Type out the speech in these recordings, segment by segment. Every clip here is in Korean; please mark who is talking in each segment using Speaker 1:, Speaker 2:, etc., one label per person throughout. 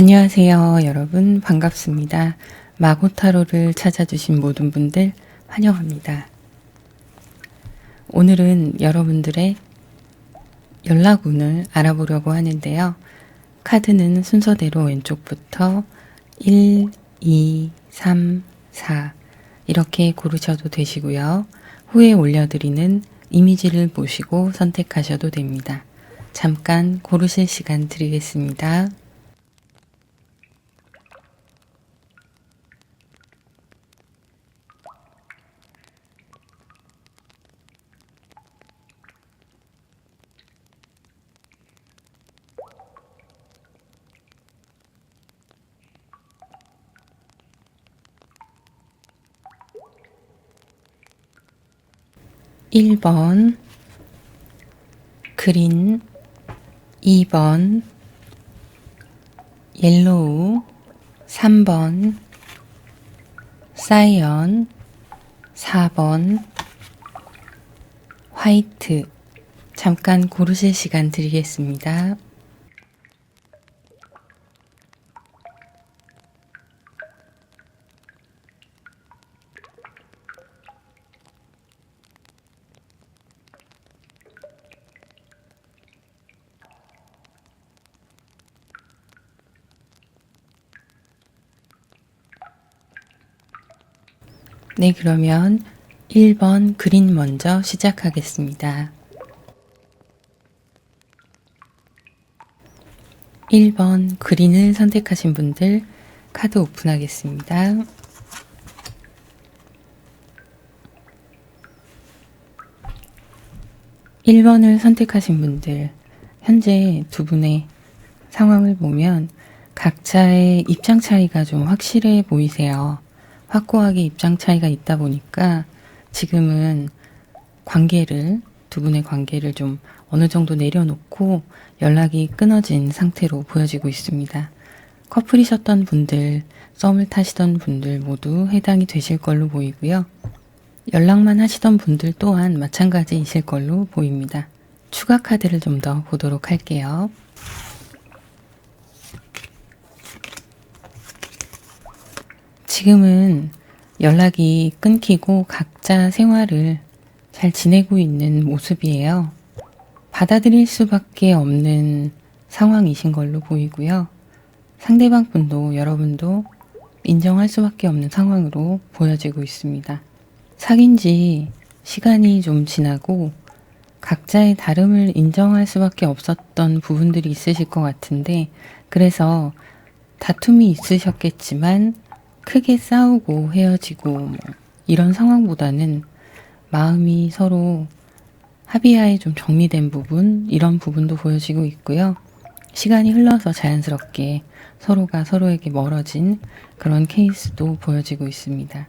Speaker 1: 안녕하세요, 여러분. 반갑습니다. 마고타로를 찾아주신 모든 분들 환영합니다. 오늘은 여러분들의 연락운을 알아보려고 하는데요. 카드는 순서대로 왼쪽부터 1, 2, 3, 4 이렇게 고르셔도 되시고요. 후에 올려드리는 이미지를 보시고 선택하셔도 됩니다. 잠깐 고르실 시간 드리겠습니다. (1번) 그린, 2번 옐로우, 3번 사이언, 4번 화이트. 잠깐 고르실 시간 드리겠습니다. 네, 그러면 1번 그린 먼저 시작하겠습니다. 1번 그린을 선택하신 분들 카드 오픈하겠습니다. (1번을) 선택하신 분들, 현재 두 분의 상황을 보면 각자의 입장 차이가 좀 확실해 보이세요. 확고하게 입장 차이가 있다 보니까 지금은 두 분의 관계를 좀 어느 정도 내려놓고 연락이 끊어진 상태로 보여지고 있습니다. 커플이셨던 분들, 썸을 타시던 분들 모두 해당이 되실 걸로 보이고요. 연락만 하시던 분들 또한 마찬가지이실 걸로 보입니다. 추가 카드를 좀 더 보도록 할게요. 지금은 연락이 끊기고 각자 생활을 잘 지내고 있는 모습이에요. 받아들일 수밖에 없는 상황이신 걸로 보이고요. 상대방 분도 여러분도 인정할 수밖에 없는 상황으로 보여지고 있습니다. 사귄 지 시간이 좀 지나고 각자의 다름을 인정할 수밖에 없었던 부분들이 있으실 것 같은데, 그래서 다툼이 있으셨겠지만 크게 싸우고 헤어지고 이런 상황보다는 마음이 서로 합의하에 좀 정리된 부분, 이런 부분도 보여지고 있고요. 시간이 흘러서 자연스럽게 서로가 서로에게 멀어진 그런 케이스도 보여지고 있습니다.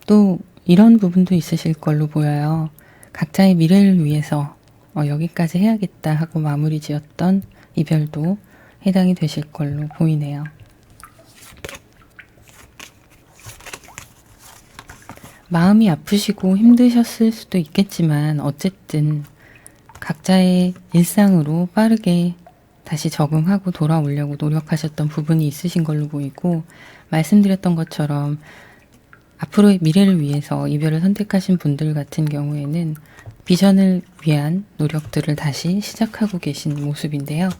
Speaker 1: 또 이런 부분도 있으실 걸로 보여요. 각자의 미래를 위해서 여기까지 해야겠다 하고 마무리 지었던 이별도 해당이 되실 걸로 보이네요. 마음이 아프시고 힘드셨을 수도 있겠지만 어쨌든 각자의 일상으로 빠르게 다시 적응하고 돌아오려고 노력하셨던 부분이 있으신 걸로 보이고, 말씀드렸던 것처럼 앞으로의 미래를 위해서 이별을 선택하신 분들 같은 경우에는 비전을 위한 노력들을 다시 시작하고 계신 모습인데요.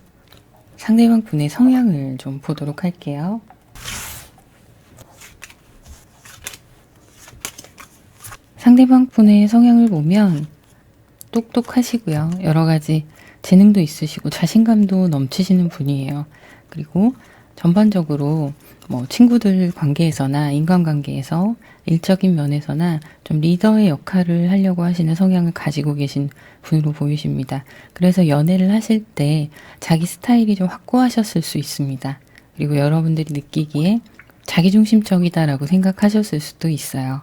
Speaker 1: 상대방 분의 성향을 좀 보도록 할게요. 상대방 분의 성향을 보면 똑똑하시고요. 여러 가지 재능도 있으시고 자신감도 넘치시는 분이에요. 그리고 전반적으로 친구들 관계에서나 인간관계에서 일적인 면에서나 좀 리더의 역할을 하려고 하시는 성향을 가지고 계신 분으로 보이십니다. 그래서 연애를 하실 때 자기 스타일이 좀 확고하셨을 수 있습니다. 그리고 여러분들이 느끼기에 자기중심적이다라고 생각하셨을 수도 있어요.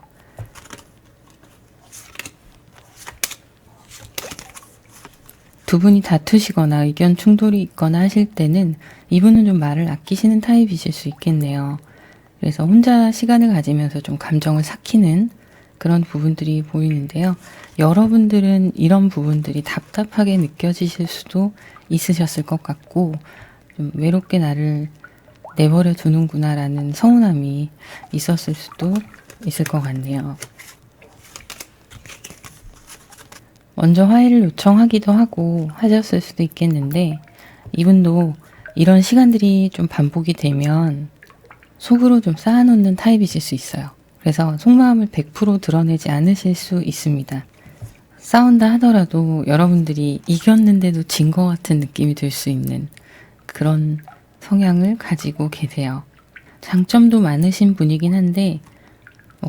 Speaker 1: 두 분이 다투시거나 의견 충돌이 있거나 하실 때는 이분은 좀 말을 아끼시는 타입이실 수 있겠네요. 그래서 혼자 시간을 가지면서 좀 감정을 삭히는 그런 부분들이 보이는데요. 여러분들은 이런 부분들이 답답하게 느껴지실 수도 있으셨을 것 같고, 좀 외롭게 나를 내버려 두는구나 라는 서운함이 있었을 수도 있을 것 같네요. 먼저 화해를 요청하기도 하고 하셨을 수도 있겠는데 이분도 이런 시간들이 좀 반복이 되면 속으로 좀 쌓아놓는 타입이실 수 있어요. 그래서 속마음을 100% 드러내지 않으실 수 있습니다. 싸운다 하더라도 여러분들이 이겼는데도 진 것 같은 느낌이 들 수 있는 그런 성향을 가지고 계세요. 장점도 많으신 분이긴 한데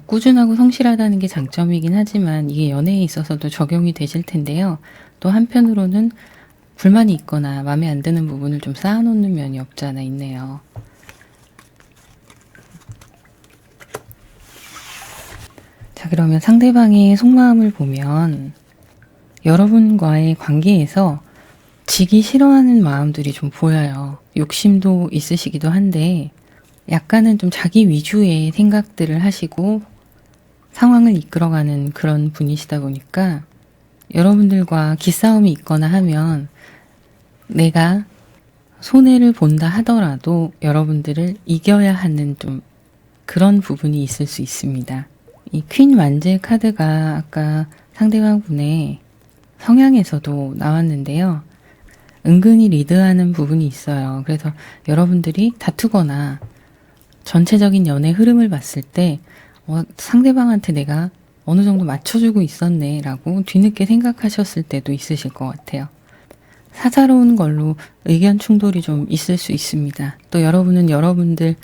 Speaker 1: 꾸준하고 성실하다는 게 장점이긴 하지만 이게 연애에 있어서도 적용이 되실 텐데요. 또 한편으로는 불만이 있거나 마음에 안 드는 부분을 좀 쌓아놓는 면이 없지 않아 있네요. 자, 그러면 상대방의 속마음을 보면 여러분과의 관계에서 지기 싫어하는 마음들이 좀 보여요. 욕심도 있으시기도 한데 약간은 좀 자기 위주의 생각들을 하시고 상황을 이끌어가는 그런 분이시다 보니까 여러분들과 기싸움이 있거나 하면 내가 손해를 본다 하더라도 여러분들을 이겨야 하는 좀 그런 부분이 있을 수 있습니다. 이 퀸 완제 카드가 아까 상대방 분의 성향에서도 나왔는데요. 은근히 리드하는 부분이 있어요. 그래서 여러분들이 다투거나 전체적인 연애 흐름을 봤을 때 상대방한테 내가 어느 정도 맞춰주고 있었네 라고 뒤늦게 생각하셨을 때도 있으실 것 같아요. 사사로운 걸로 의견 충돌이 좀 있을 수 있습니다. 또 여러분은 여러분들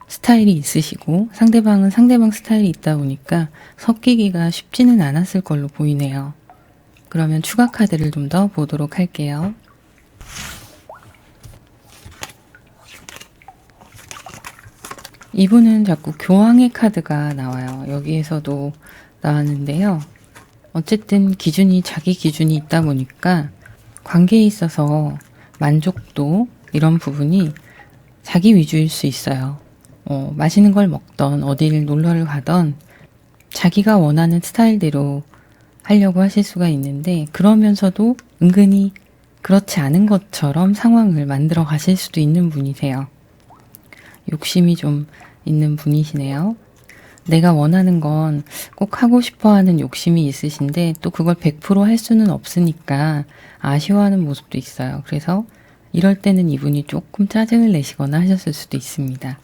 Speaker 1: 스타일이 있으시고 상대방은 상대방 스타일이 있다 보니까 섞이기가 쉽지는 않았을 걸로 보이네요. 그러면 추가 카드를 좀 더 보도록 할게요. 이분은 자꾸 교황의 카드가 나와요. 여기에서도 나왔는데요. 어쨌든 기준이 자기 기준이 있다 보니까 관계에 있어서 만족도 이런 부분이 자기 위주일 수 있어요. 맛있는 걸 먹던 어디를 놀러를 가던 자기가 원하는 스타일대로 하려고 하실 수가 있는데 그러면서도 은근히 그렇지 않은 것처럼 상황을 만들어 가실 수도 있는 분이세요. 욕심이 좀 있는 분이시네요. 내가 원하는 건 꼭 하고 싶어 하는 욕심이 있으신데 또 그걸 100% 할 수는 없으니까 아쉬워하는 모습도 있어요. 그래서 이럴 때는 이분이 조금 짜증을 내시거나 하셨을 수도 있습니다.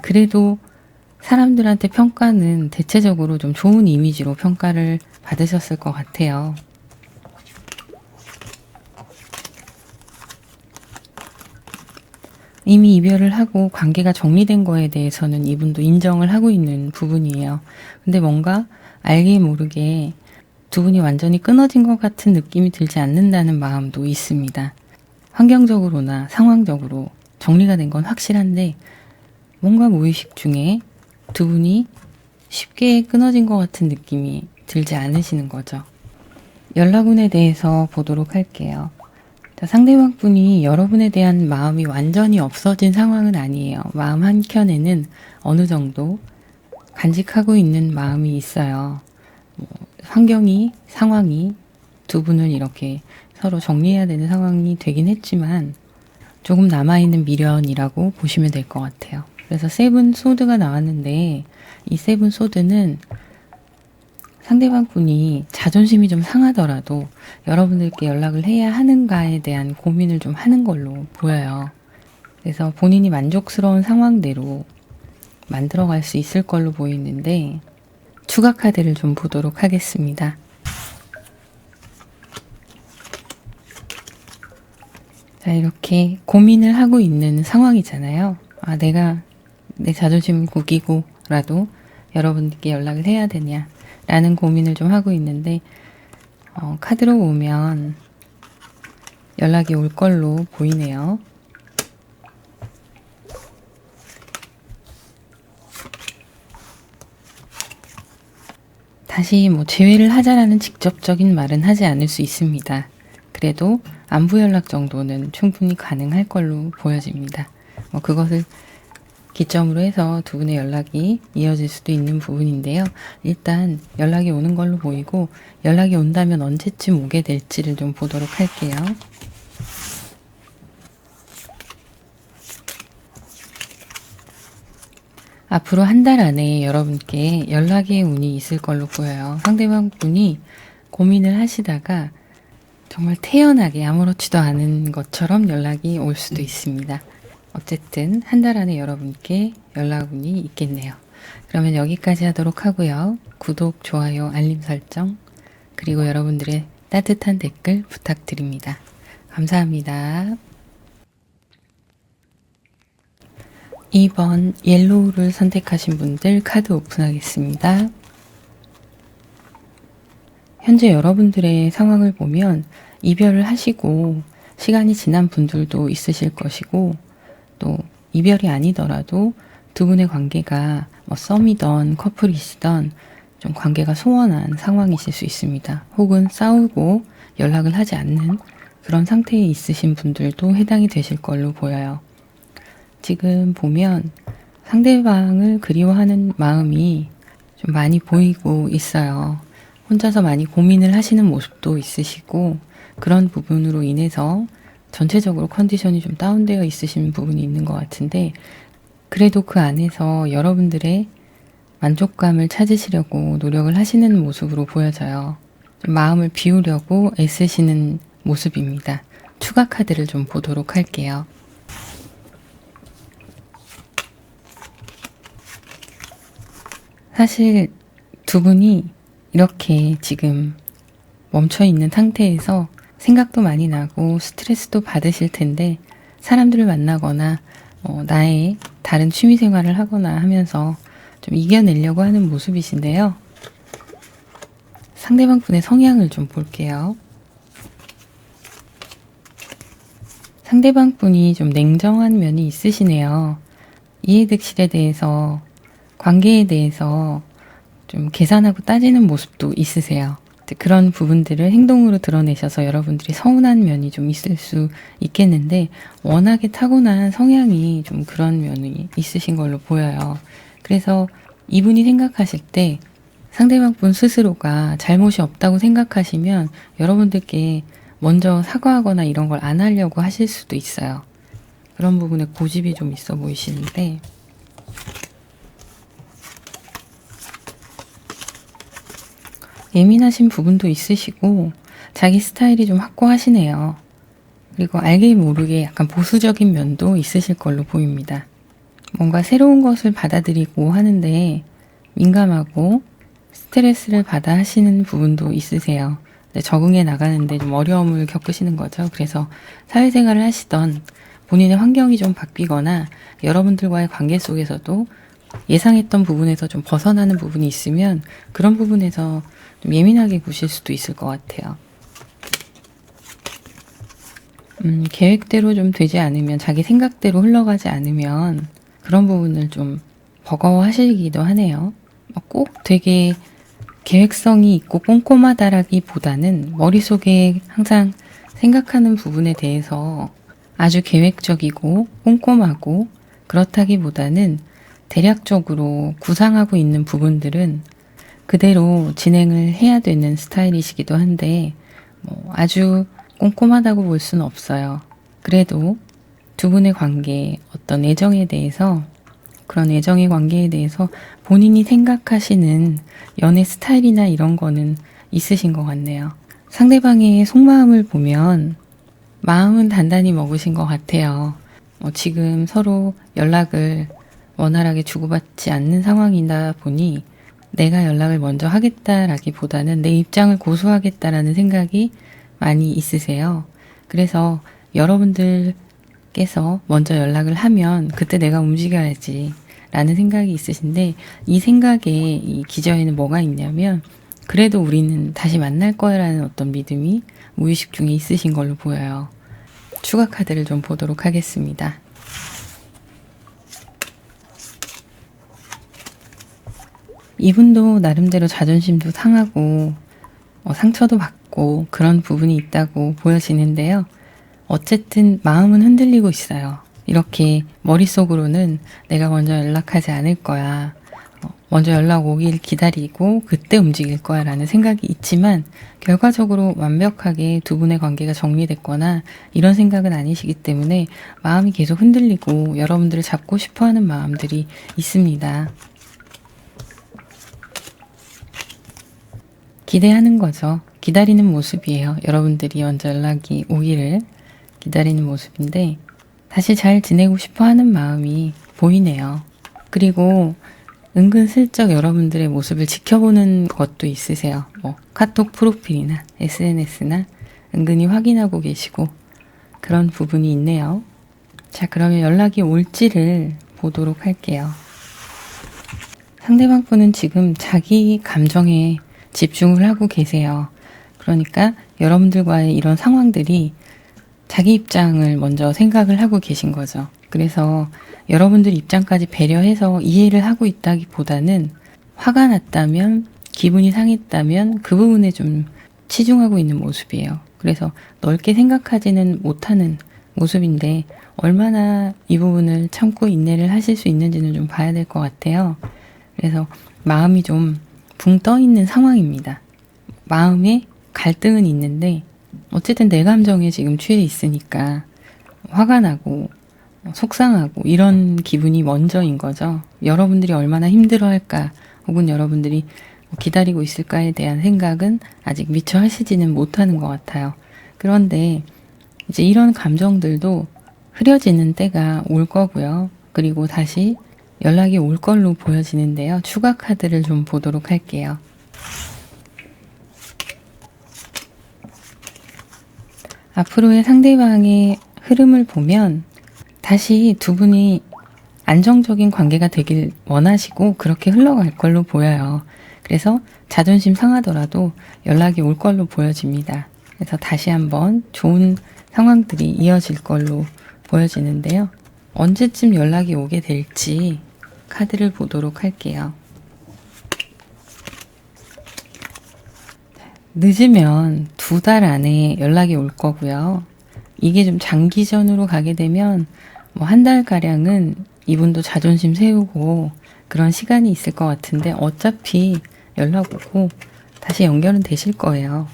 Speaker 1: 그래도 사람들한테 평가는 대체적으로 좀 좋은 이미지로 평가를 받으셨을 것 같아요. 이미 이별을 하고 관계가 정리된 거에 대해서는 이분도 인정을 하고 있는 부분이에요. 근데 뭔가 알게 모르게 두 분이 완전히 끊어진 것 같은 느낌이 들지 않는다는 마음도 있습니다. 환경적으로나 상황적으로 정리가 된 건 확실한데 뭔가 무의식 중에 두 분이 쉽게 끊어진 것 같은 느낌이 들지 않으시는 거죠. 연락운에 대해서 보도록 할게요. 자, 상대방 분이 여러분에 대한 마음이 완전히 없어진 상황은 아니에요. 마음 한켠에는 어느 정도 간직하고 있는 마음이 있어요. 환경이, 상황이 두 분을 이렇게 서로 정리해야 되는 상황이 되긴 했지만 조금 남아있는 미련이라고 보시면 될 것 같아요. 그래서 세븐 소드가 나왔는데 이 세븐 소드는 상대방 분이 자존심이 좀 상하더라도 여러분들께 연락을 해야 하는가에 대한 고민을 좀 하는 걸로 보여요. 그래서 본인이 만족스러운 상황대로 만들어갈 수 있을 걸로 보이는데 추가 카드를 좀 보도록 하겠습니다. 자, 이렇게 고민을 하고 있는 상황이잖아요. 내가 내 자존심을 구기고라도 여러분들께 연락을 해야 되냐 라는 고민을 좀 하고 있는데 카드로 보면 연락이 올 걸로 보이네요. 다시 제외를 하자라는 직접적인 말은 하지 않을 수 있습니다. 그래도 안부 연락 정도는 충분히 가능할 걸로 보여집니다. 그것을 기점으로 해서 두 분의 연락이 이어질 수도 있는 부분인데요. 일단 연락이 오는 걸로 보이고 연락이 온다면 언제쯤 오게 될지를 좀 보도록 할게요. 앞으로 한 달 안에 여러분께 연락의 운이 있을 걸로 보여요. 상대방 분이 고민을 하시다가 정말 태연하게 아무렇지도 않은 것처럼 연락이 올 수도 있습니다. 어쨌든 한 달 안에 여러분께 연락운이 있겠네요. 그러면 여기까지 하도록 하고요. 구독, 좋아요, 알림 설정, 그리고 여러분들의 따뜻한 댓글 부탁드립니다. 감사합니다. 2번 옐로우를 선택하신 분들 카드 오픈하겠습니다. 현재 여러분들의 상황을 보면 이별을 하시고 시간이 지난 분들도 있으실 것이고, 또 이별이 아니더라도 두 분의 관계가 썸이던 커플이시던 좀 관계가 소원한 상황이실 수 있습니다. 혹은 싸우고 연락을 하지 않는 그런 상태에 있으신 분들도 해당이 되실 걸로 보여요. 지금 보면 상대방을 그리워하는 마음이 좀 많이 보이고 있어요. 혼자서 많이 고민을 하시는 모습도 있으시고, 그런 부분으로 인해서 전체적으로 컨디션이 좀 다운되어 있으신 부분이 있는 것 같은데, 그래도 그 안에서 여러분들의 만족감을 찾으시려고 노력을 하시는 모습으로 보여져요. 좀 마음을 비우려고 애쓰시는 모습입니다. 추가 카드를 좀 보도록 할게요. 사실 두 분이 이렇게 지금 멈춰있는 상태에서 생각도 많이 나고 스트레스도 받으실 텐데, 사람들을 만나거나 나의 다른 취미생활을 하거나 하면서 좀 이겨내려고 하는 모습이신데요. 상대방 분의 성향을 좀 볼게요. 상대방 분이 좀 냉정한 면이 있으시네요. 이해득실에 대해서, 관계에 대해서 좀 계산하고 따지는 모습도 있으세요. 그런 부분들을 행동으로 드러내셔서 여러분들이 서운한 면이 좀 있을 수 있겠는데, 워낙에 타고난 성향이 좀 그런 면이 있으신 걸로 보여요. 그래서 이분이 생각하실 때 상대방 분 스스로가 잘못이 없다고 생각하시면 여러분들께 먼저 사과하거나 이런 걸 안 하려고 하실 수도 있어요. 그런 부분에 고집이 좀 있어 보이시는데, 예민하신 부분도 있으시고 자기 스타일이 좀 확고하시네요. 그리고 알게 모르게 약간 보수적인 면도 있으실 걸로 보입니다. 뭔가 새로운 것을 받아들이고 하는데 민감하고 스트레스를 받아 하시는 부분도 있으세요. 적응해 나가는데 좀 어려움을 겪으시는 거죠. 그래서 사회생활을 하시던 본인의 환경이 좀 바뀌거나 여러분들과의 관계 속에서도 예상했던 부분에서 좀 벗어나는 부분이 있으면 그런 부분에서 좀 예민하게 구실 수도 있을 것 같아요. 계획대로 좀 되지 않으면, 자기 생각대로 흘러가지 않으면 그런 부분을 좀 버거워하시기도 하네요. 꼭 되게 계획성이 있고 꼼꼼하다라기보다는 머릿속에 항상 생각하는 부분에 대해서 아주 계획적이고 꼼꼼하고, 그렇다기보다는 대략적으로 구상하고 있는 부분들은 그대로 진행을 해야 되는 스타일이시기도 한데, 아주 꼼꼼하다고 볼 수는 없어요. 그래도 두 분의 관계, 어떤 애정에 대해서, 그런 애정의 관계에 대해서 본인이 생각하시는 연애 스타일이나 이런 거는 있으신 것 같네요. 상대방의 속마음을 보면 마음은 단단히 먹으신 것 같아요. 지금 서로 연락을 원활하게 주고받지 않는 상황이다 보니 내가 연락을 먼저 하겠다라기보다는 내 입장을 고수하겠다라는 생각이 많이 있으세요. 그래서 여러분들께서 먼저 연락을 하면 그때 내가 움직여야지 라는 생각이 있으신데, 이 생각의 이 기저에는 뭐가 있냐면, 그래도 우리는 다시 만날 거야 라는 어떤 믿음이 무의식 중에 있으신 걸로 보여요. 추가 카드를 좀 보도록 하겠습니다. 이분도 나름대로 자존심도 상하고 상처도 받고 그런 부분이 있다고 보여지는데요. 어쨌든 마음은 흔들리고 있어요. 이렇게 머릿속으로는 내가 먼저 연락하지 않을 거야, 먼저 연락 오길 기다리고 그때 움직일 거야 라는 생각이 있지만 결과적으로 완벽하게 두 분의 관계가 정리됐거나 이런 생각은 아니시기 때문에 마음이 계속 흔들리고 여러분들을 잡고 싶어하는 마음들이 있습니다. 기대하는 거죠. 기다리는 모습이에요. 여러분들이 먼저 연락이 오기를 기다리는 모습인데 다시 잘 지내고 싶어 하는 마음이 보이네요. 그리고 은근슬쩍 여러분들의 모습을 지켜보는 것도 있으세요. 뭐 카톡 프로필이나 SNS나 은근히 확인하고 계시고 그런 부분이 있네요. 자, 그러면 연락이 올지를 보도록 할게요. 상대방 분은 지금 자기 감정에 집중을 하고 계세요. 그러니까 여러분들과의 이런 상황들이 자기 입장을 먼저 생각을 하고 계신 거죠. 그래서 여러분들 입장까지 배려해서 이해를 하고 있다기보다는 화가 났다면, 기분이 상했다면 그 부분에 좀 치중하고 있는 모습이에요. 그래서 넓게 생각하지는 못하는 모습인데 얼마나 이 부분을 참고 인내를 하실 수 있는지는 좀 봐야 될 것 같아요. 그래서 마음이 좀 붕 떠 있는 상황입니다. 마음에 갈등은 있는데 어쨌든 내 감정에 지금 취해 있으니까 화가 나고 속상하고 이런 기분이 먼저인 거죠. 여러분들이 얼마나 힘들어할까 혹은 여러분들이 기다리고 있을까에 대한 생각은 아직 미처 하시지는 못하는 것 같아요. 그런데 이제 이런 감정들도 흐려지는 때가 올 거고요. 그리고 다시 연락이 올 걸로 보여지는데요. 추가 카드를 좀 보도록 할게요. 앞으로의 상대방의 흐름을 보면 다시 두 분이 안정적인 관계가 되길 원하시고 그렇게 흘러갈 걸로 보여요. 그래서 자존심 상하더라도 연락이 올 걸로 보여집니다. 그래서 다시 한번 좋은 상황들이 이어질 걸로 보여지는데요. 언제쯤 연락이 오게 될지 카드를 보도록 할게요. 늦으면 2달 안에 연락이 올 거고요. 이게 좀 장기전으로 가게 되면 뭐 1달가량은 이분도 자존심 세우고 그런 시간이 있을 것 같은데 어차피 연락 오고 다시 연결은 되실 거예요.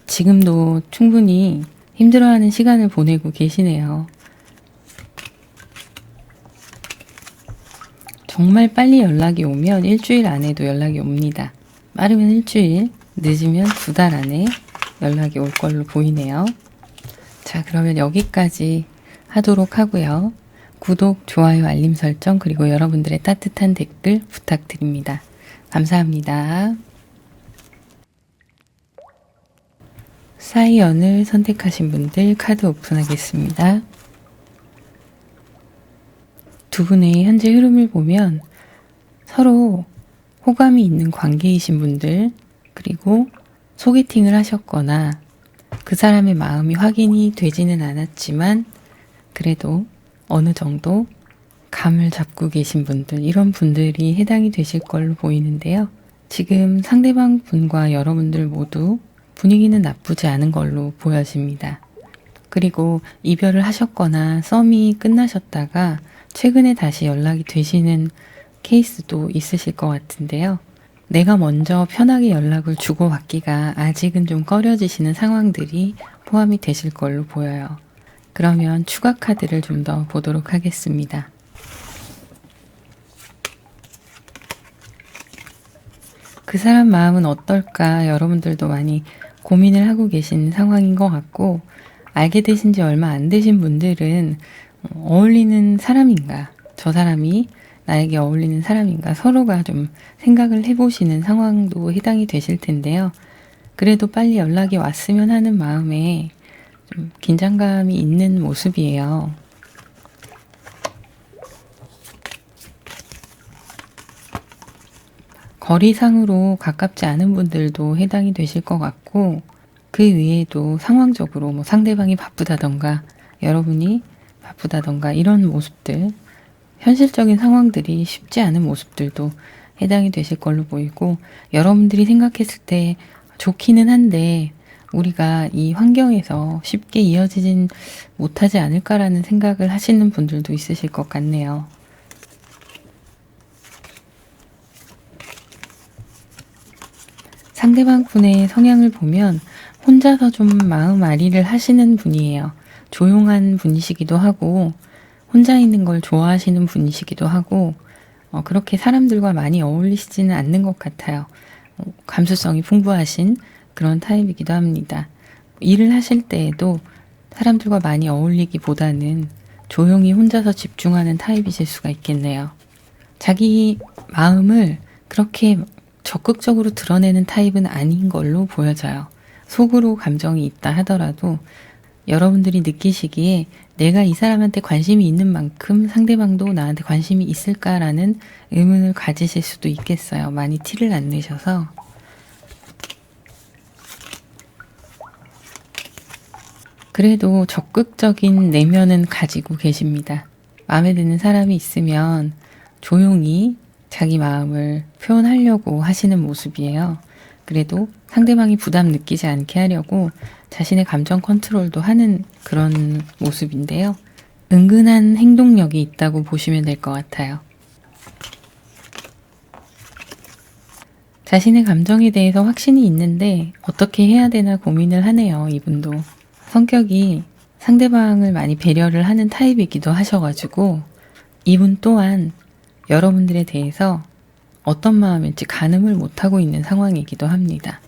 Speaker 1: 지금도 충분히 힘들어하는 시간을 보내고 계시네요. 정말 빨리 연락이 오면 일주일 안에도 연락이 옵니다. 빠르면 일주일, 늦으면 2달 안에 연락이 올 걸로 보이네요. 자, 그러면 여기까지 하도록 하고요. 구독, 좋아요, 알림 설정 그리고 여러분들의 따뜻한 댓글 부탁드립니다. 감사합니다. 사이언을 선택하신 분들 카드 오픈하겠습니다. 두 분의 현재 흐름을 보면 서로 호감이 있는 관계이신 분들, 그리고 소개팅을 하셨거나 그 사람의 마음이 확인이 되지는 않았지만 그래도 어느 정도 감을 잡고 계신 분들, 이런 분들이 해당이 되실 걸로 보이는데요. 지금 상대방 분과 여러분들 모두 분위기는 나쁘지 않은 걸로 보여집니다. 그리고 이별을 하셨거나 썸이 끝나셨다가 최근에 다시 연락이 되시는 케이스도 있으실 것 같은데요. 내가 먼저 편하게 연락을 주고받기가 아직은 좀 꺼려지시는 상황들이 포함이 되실 걸로 보여요. 그러면 추가 카드를 좀 더 보도록 하겠습니다. 그 사람 마음은 어떨까 여러분들도 많이 고민을 하고 계신 상황인 것 같고, 알게 되신 지 얼마 안 되신 분들은 어울리는 사람인가, 저 사람이 나에게 어울리는 사람인가 서로가 좀 생각을 해보시는 상황도 해당이 되실 텐데요. 그래도 빨리 연락이 왔으면 하는 마음에 좀 긴장감이 있는 모습이에요. 거리상으로 가깝지 않은 분들도 해당이 되실 것 같고, 그 외에도 상황적으로 뭐 상대방이 바쁘다던가 여러분이 바쁘다던가 이런 모습들, 현실적인 상황들이 쉽지 않은 모습들도 해당이 되실 걸로 보이고, 여러분들이 생각했을 때 좋기는 한데 우리가 이 환경에서 쉽게 이어지진 못하지 않을까라는 생각을 하시는 분들도 있으실 것 같네요. 상대방 분의 성향을 보면 혼자서 좀 마음 앓이를 하시는 분이에요. 조용한 분이시기도 하고 혼자 있는 걸 좋아하시는 분이시기도 하고 그렇게 사람들과 많이 어울리시지는 않는 것 같아요. 감수성이 풍부하신 그런 타입이기도 합니다. 일을 하실 때에도 사람들과 많이 어울리기보다는 조용히 혼자서 집중하는 타입이실 수가 있겠네요. 자기 마음을 그렇게 적극적으로 드러내는 타입은 아닌 걸로 보여져요. 속으로 감정이 있다 하더라도 여러분들이 느끼시기에 내가 이 사람한테 관심이 있는 만큼 상대방도 나한테 관심이 있을까라는 의문을 가지실 수도 있겠어요. 많이 티를 안 내셔서. 그래도 적극적인 내면은 가지고 계십니다. 마음에 드는 사람이 있으면 조용히 자기 마음을 표현하려고 하시는 모습이에요. 그래도 상대방이 부담 느끼지 않게 하려고 자신의 감정 컨트롤도 하는 그런 모습인데요. 은근한 행동력이 있다고 보시면 될 것 같아요. 자신의 감정에 대해서 확신이 있는데 어떻게 해야 되나 고민을 하네요. 이분도. 성격이 상대방을 많이 배려를 하는 타입이기도 하셔가지고 이분 또한 여러분들에 대해서 어떤 마음일지 가늠을 못하고 있는 상황이기도 합니다.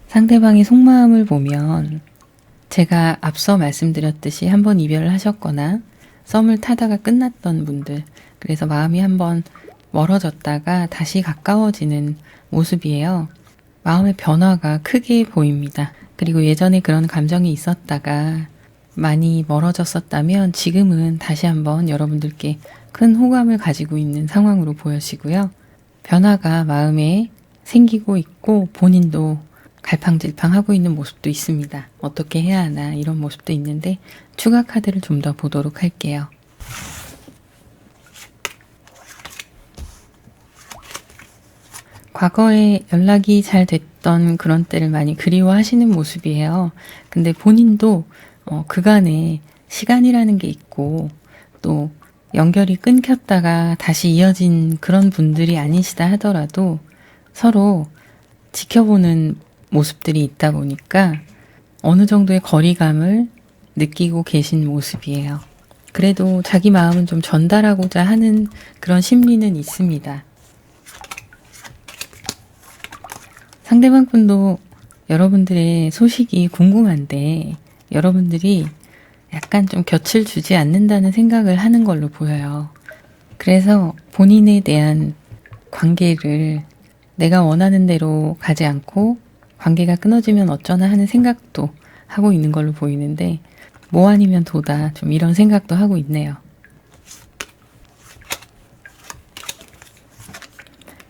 Speaker 1: 상대방의 속마음을 보면 제가 앞서 말씀드렸듯이 한번 이별을 하셨거나 썸을 타다가 끝났던 분들, 그래서 마음이 한번 멀어졌다가 다시 가까워지는 모습이에요. 마음의 변화가 크게 보입니다. 그리고 예전에 그런 감정이 있었다가 많이 멀어졌었다면 지금은 다시 한번 여러분들께 큰 호감을 가지고 있는 상황으로 보여지고요. 변화가 마음에 생기고 있고 본인도 갈팡질팡하고 있는 모습도 있습니다. 어떻게 해야 하나 이런 모습도 있는데 추가 카드를 좀 더 보도록 할게요. 과거에 연락이 잘 됐던 그런 때를 많이 그리워하시는 모습이에요. 근데 본인도 그간에 시간이라는 게 있고 또 연결이 끊겼다가 다시 이어진 그런 분들이 아니시다 하더라도 서로 지켜보는 모습들이 있다 보니까 어느 정도의 거리감을 느끼고 계신 모습이에요. 그래도 자기 마음은 좀 전달하고자 하는 그런 심리는 있습니다. 상대방 분도 여러분들의 소식이 궁금한데 여러분들이 약간 좀 곁을 주지 않는다는 생각을 하는 걸로 보여요. 그래서 본인에 대한 관계를 내가 원하는 대로 가지 않고 관계가 끊어지면 어쩌나 하는 생각도 하고 있는 걸로 보이는데 뭐 아니면 도다 좀 이런 생각도 하고 있네요.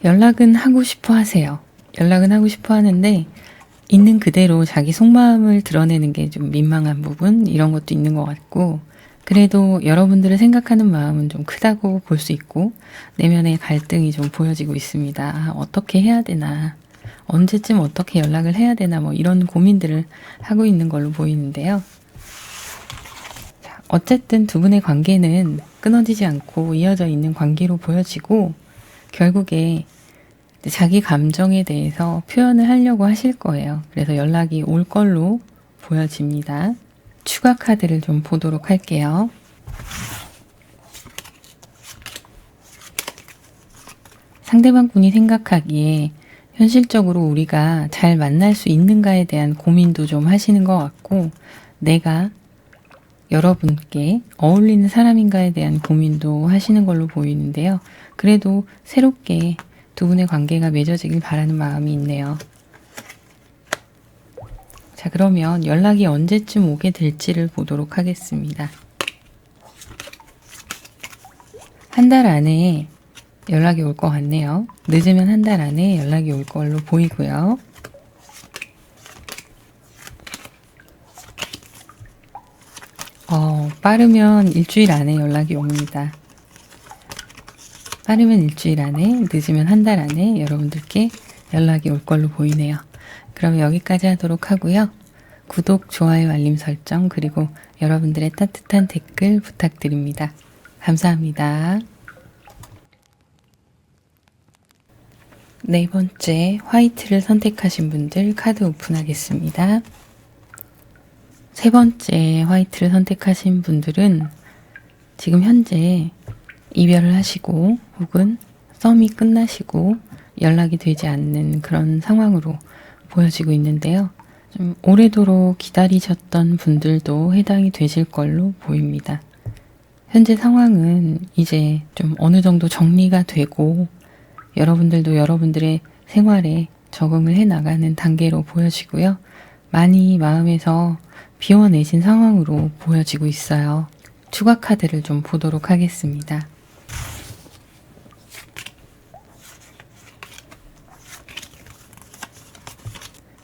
Speaker 1: 연락은 하고 싶어 하세요. 연락은 하고 싶어 하는데 있는 그대로 자기 속마음을 드러내는 게 좀 민망한 부분 이런 것도 있는 것 같고 그래도 여러분들을 생각하는 마음은 좀 크다고 볼 수 있고 내면의 갈등이 좀 보여지고 있습니다. 어떻게 해야 되나 언제쯤 어떻게 연락을 해야 되나 뭐 이런 고민들을 하고 있는 걸로 보이는데요. 자, 어쨌든 두 분의 관계는 끊어지지 않고 이어져 있는 관계로 보여지고 결국에 자기 감정에 대해서 표현을 하려고 하실 거예요. 그래서 연락이 올 걸로 보여집니다. 추가 카드를 좀 보도록 할게요. 상대방 분이 생각하기에 현실적으로 우리가 잘 만날 수 있는가에 대한 고민도 좀 하시는 것 같고 내가 여러분께 어울리는 사람인가에 대한 고민도 하시는 걸로 보이는데요. 그래도 새롭게 두 분의 관계가 맺어지길 바라는 마음이 있네요. 자, 그러면 연락이 언제쯤 오게 될지를 보도록 하겠습니다. 한 달 안에 연락이 올 것 같네요. 늦으면 한 달 안에 연락이 올 걸로 보이고요. 빠르면 일주일 안에 연락이 옵니다. 빠르면 일주일 안에, 늦으면 한 달 안에 여러분들께 연락이 올 걸로 보이네요. 그럼 여기까지 하도록 하고요. 구독, 좋아요, 알림 설정, 그리고 여러분들의 따뜻한 댓글 부탁드립니다. 감사합니다. 네 번째, 화이트를 선택하신 분들 카드 오픈하겠습니다. 세 번째, 화이트를 선택하신 분들은 지금 현재 이별을 하시고 혹은 썸이 끝나시고 연락이 되지 않는 그런 상황으로 보여지고 있는데요. 좀 오래도록 기다리셨던 분들도 해당이 되실 걸로 보입니다. 현재 상황은 이제 좀 어느 정도 정리가 되고 여러분들도 여러분들의 생활에 적응을 해 나가는 단계로 보여지고요. 많이 마음에서 비워내신 상황으로 보여지고 있어요. 추가 카드를 좀 보도록 하겠습니다.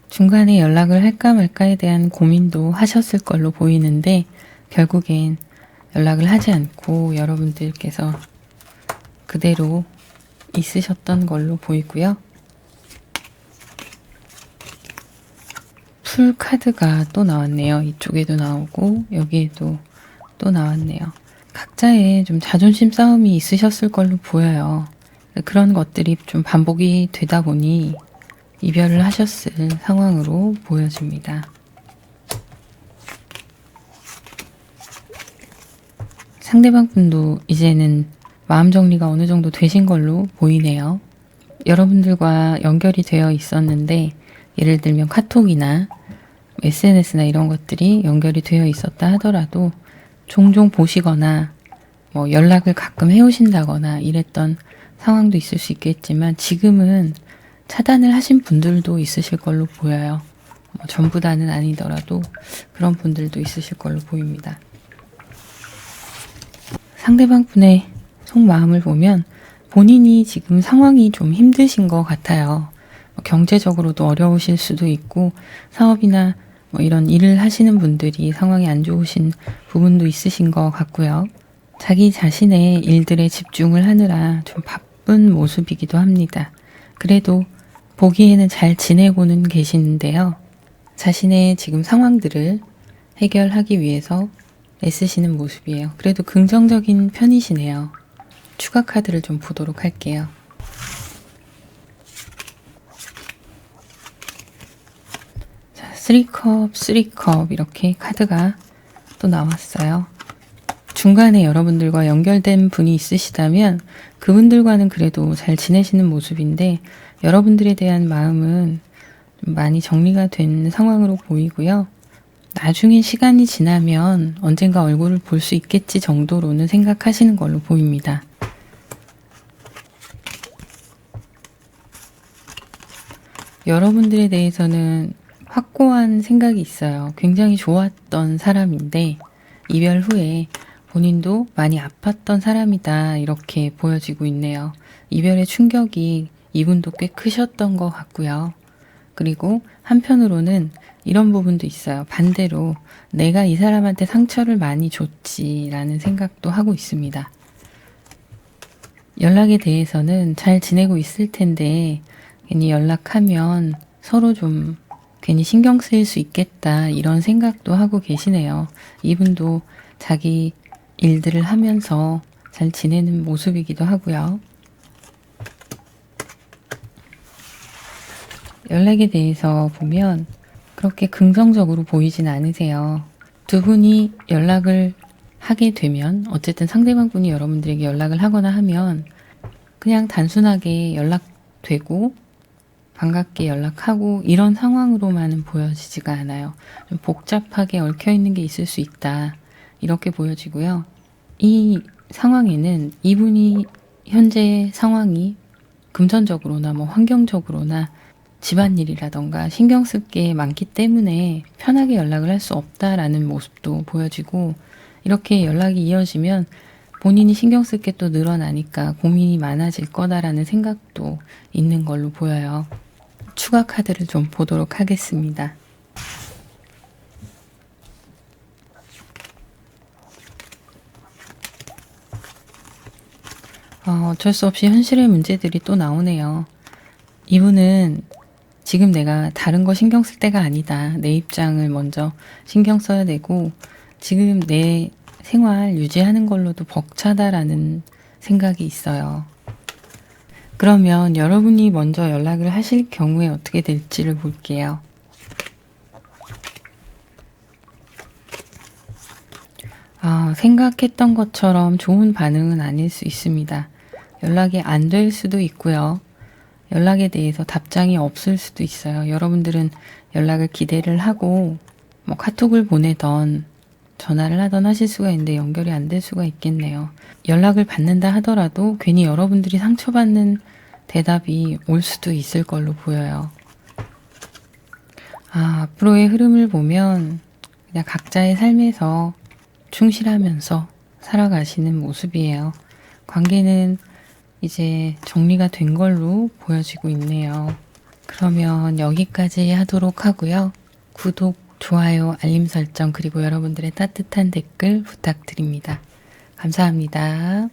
Speaker 1: 중간에 연락을 할까 말까에 대한 고민도 하셨을 걸로 보이는데 결국엔 연락을 하지 않고 여러분들께서 그대로 있으셨던 걸로 보이고요. 풀 카드가 또 나왔네요. 이쪽에도 나오고 여기에도 또 나왔네요. 각자의 좀 자존심 싸움이 있으셨을 걸로 보여요. 그런 것들이 좀 반복이 되다 보니 이별을 하셨을 상황으로 보여집니다. 상대방 분도 이제는 마음 정리가 어느 정도 되신 걸로 보이네요. 여러분들과 연결이 되어 있었는데 예를 들면 카톡이나 SNS나 이런 것들이 연결이 되어 있었다 하더라도 종종 보시거나 뭐 연락을 가끔 해오신다거나 이랬던 상황도 있을 수 있겠지만 지금은 차단을 하신 분들도 있으실 걸로 보여요. 뭐 전부 다는 아니더라도 그런 분들도 있으실 걸로 보입니다. 상대방 분의 속마음을 보면 본인이 지금 상황이 좀 힘드신 것 같아요. 경제적으로도 어려우실 수도 있고 사업이나 뭐 이런 일을 하시는 분들이 상황이 안 좋으신 부분도 있으신 것 같고요. 자기 자신의 일들에 집중을 하느라 좀 바쁜 모습이기도 합니다. 그래도 보기에는 잘 지내고는 계시는데요. 자신의 지금 상황들을 해결하기 위해서 애쓰시는 모습이에요. 그래도 긍정적인 편이시네요. 추가 카드를 좀 보도록 할게요. 자, 3컵, 3컵 이렇게 카드가 또 나왔어요. 중간에 여러분들과 연결된 분이 있으시다면 그분들과는 그래도 잘 지내시는 모습인데 여러분들에 대한 마음은 좀 많이 정리가 된 상황으로 보이고요. 나중에 시간이 지나면 언젠가 얼굴을 볼 수 있겠지 정도로는 생각하시는 걸로 보입니다. 여러분들에 대해서는 확고한 생각이 있어요. 굉장히 좋았던 사람인데 이별 후에 본인도 많이 아팠던 사람이다 이렇게 보여지고 있네요. 이별의 충격이 이분도 꽤 크셨던 것 같고요. 그리고 한편으로는 이런 부분도 있어요. 반대로 내가 이 사람한테 상처를 많이 줬지라는 생각도 하고 있습니다. 연락에 대해서는 잘 지내고 있을 텐데 괜히 연락하면 서로 좀 괜히 신경 쓰일 수 있겠다 이런 생각도 하고 계시네요. 이분도 자기 일들을 하면서 잘 지내는 모습이기도 하고요. 연락에 대해서 보면 그렇게 긍정적으로 보이진 않으세요. 두 분이 연락을 하게 되면 어쨌든 상대방 분이 여러분들에게 연락을 하거나 하면 그냥 단순하게 연락되고 반갑게 연락하고 이런 상황으로만은 보여지지가 않아요. 좀 복잡하게 얽혀있는 게 있을 수 있다 이렇게 보여지고요. 이 상황에는 이분이 현재 상황이 금전적으로나 뭐 환경적으로나 집안일이라던가 신경 쓸 게 많기 때문에 편하게 연락을 할 수 없다라는 모습도 보여지고 이렇게 연락이 이어지면 본인이 신경 쓸 게 또 늘어나니까 고민이 많아질 거다라는 생각도 있는 걸로 보여요. 추가 카드를 좀 보도록 하겠습니다. 어쩔 수 없이 현실의 문제들이 또 나오네요. 이분은 지금 내가 다른 거 신경 쓸 때가 아니다. 내 입장을 먼저 신경 써야 되고 지금 내 생활 유지하는 걸로도 벅차다라는 생각이 있어요. 그러면 여러분이 먼저 연락을 하실 경우에 어떻게 될지를 볼게요. 생각했던 것처럼 좋은 반응은 아닐 수 있습니다. 연락이 안 될 수도 있고요. 연락에 대해서 답장이 없을 수도 있어요. 여러분들은 연락을 기대를 하고 뭐 카톡을 보내던 전화를 하던 하실 수가 있는데 연결이 안 될 수가 있겠네요. 연락을 받는다 하더라도 괜히 여러분들이 상처받는 대답이 올 수도 있을 걸로 보여요. 앞으로의 흐름을 보면 그냥 각자의 삶에서 충실하면서 살아가시는 모습이에요. 관계는 이제 정리가 된 걸로 보여지고 있네요. 그러면 여기까지 하도록 하고요. 구독, 좋아요, 알림 설정 그리고 여러분들의 따뜻한 댓글 부탁드립니다. 감사합니다.